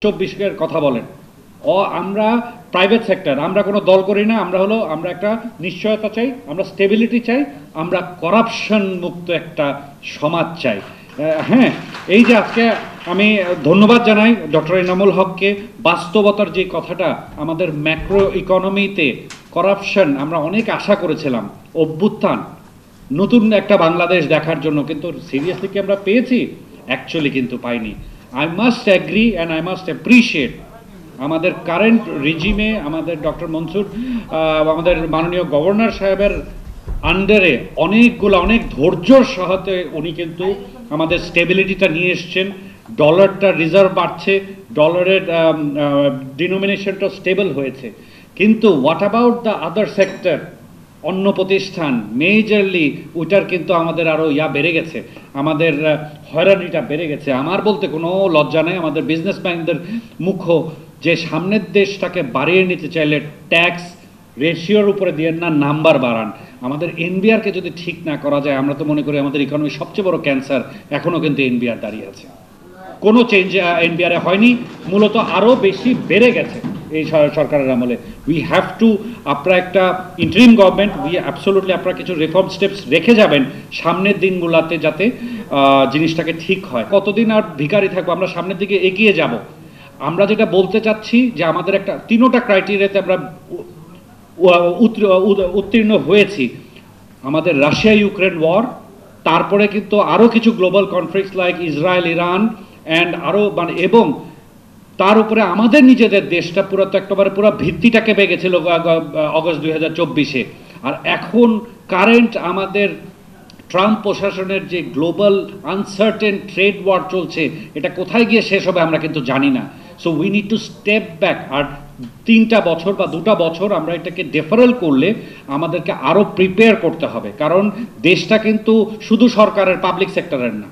24-এর কথা বলেন, আমরা প্রাইভেট সেক্টর, আমরা কোনো দল করি না, আমরা একটা নিশ্চয়তা চাই, আমরা স্টেবিলিটি চাই, আমরা করাপশন মুক্ত একটা সমাজ চাই। হ্যাঁ, এই যে আজকে আমি ধন্যবাদ জানাই ডক্টর এনামুল হককে, বাস্তবতার যে কথাটা, আমাদের ম্যাক্রো ইকোনমিতে করাপশন আমরা অনেক আশা করেছিলাম, অভ্যুত্থান, নতুন একটা বাংলাদেশ দেখার জন্য, কিন্তু সিরিয়াসলি কি আমরা পেয়েছি? অ্যাকচুয়ালি কিন্তু পাইনি। I must agree and I must appreciate আমাদের কারেন্ট রিজিমে, আমাদের ডক্টর মনসুর, আমাদের মাননীয় গভর্নর সাহেবের আন্ডারে অনেক ধৈর্যর সাথে উনি কিন্তু আমাদের স্টেবিলিটিটা নিয়ে এসছেন। ডলারটা রিজার্ভ বাড়ছে, ডলারের ডিনোমিনেশনটা স্টেবল হয়েছে। কিন্তু what about the other sector, অন্য প্রতিষ্ঠান মেজরলি, ওইটার কিন্তু আমাদের আরও বেড়ে গেছে, আমাদের হয়রানিটা বেড়ে গেছে। আমার বলতে কোনো লজ্জা নেই, আমাদের বিজনেসম্যানদের মুখ যে সামনের দেশটাকে বাড়িয়ে নিতে চাইলে ট্যাক্স রেশিওর উপরে দিয়ে না, নাম্বার বাড়ান। আমাদের এনবিআরকে যদি ঠিক না করা যায়, আমরা তো মনে করি আমাদের ইকোনমির সবচেয়ে বড় ক্যান্সার এখনও কিন্তু এনবিআর দাঁড়িয়ে আছে। কোনো চেঞ্জ এনবিআরে হয়নি, মূলত আরও বেশি বেড়ে গেছে এই সরকারের আমলে। উই হ্যাভ টু, আপনারা একটা ইন্টারিম গভর্নমেন্ট, অ্যাবসোলুটলি আপনারা কিছু রিফর্ম স্টেপস রেখে যাবেন সামনের দিনগুলোতে, যাতে জিনিসটাকে ঠিক হয়। কতদিন আর ভিখারি থাকবো? আমরা সামনের দিকে এগিয়ে যাব। আমরা যেটা বলতে চাচ্ছি যে আমাদের একটা তিনোটা ক্রাইটেরিয়াতে আমরা উত্তীর্ণ হয়েছি। আমাদের রাশিয়া ইউক্রেন ওয়ার, তারপরে কিন্তু আরও কিছু global conflicts like Israel Iran and আরও, মানে, এবং তার উপরে আমাদের নিজেদের দেশটা পুরো ভিত্তিটা কেঁপে গেছিল অগস্ট 2024-এ। আর এখন কারেন্ট আমাদের ট্রাম্প প্রশাসনের যে গ্লোবাল আনসার্টেন ট্রেড ওয়ার চলছে, এটা কোথায় গিয়ে শেষ হবে আমরা কিন্তু জানি না। So we need to step back. আর 3টা বছর বা 2টা বছর আমরা এটাকে ডেফারেল করলে আমাদেরকে আরও প্রিপেয়ার করতে হবে, কারণ দেশটা কিন্তু শুধু সরকারের, পাবলিক সেক্টরের না,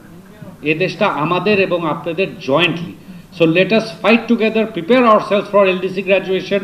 এ দেশটা আমাদের এবং আপনাদের jointly. So let us fight together, prepare ourselves for LDC graduation.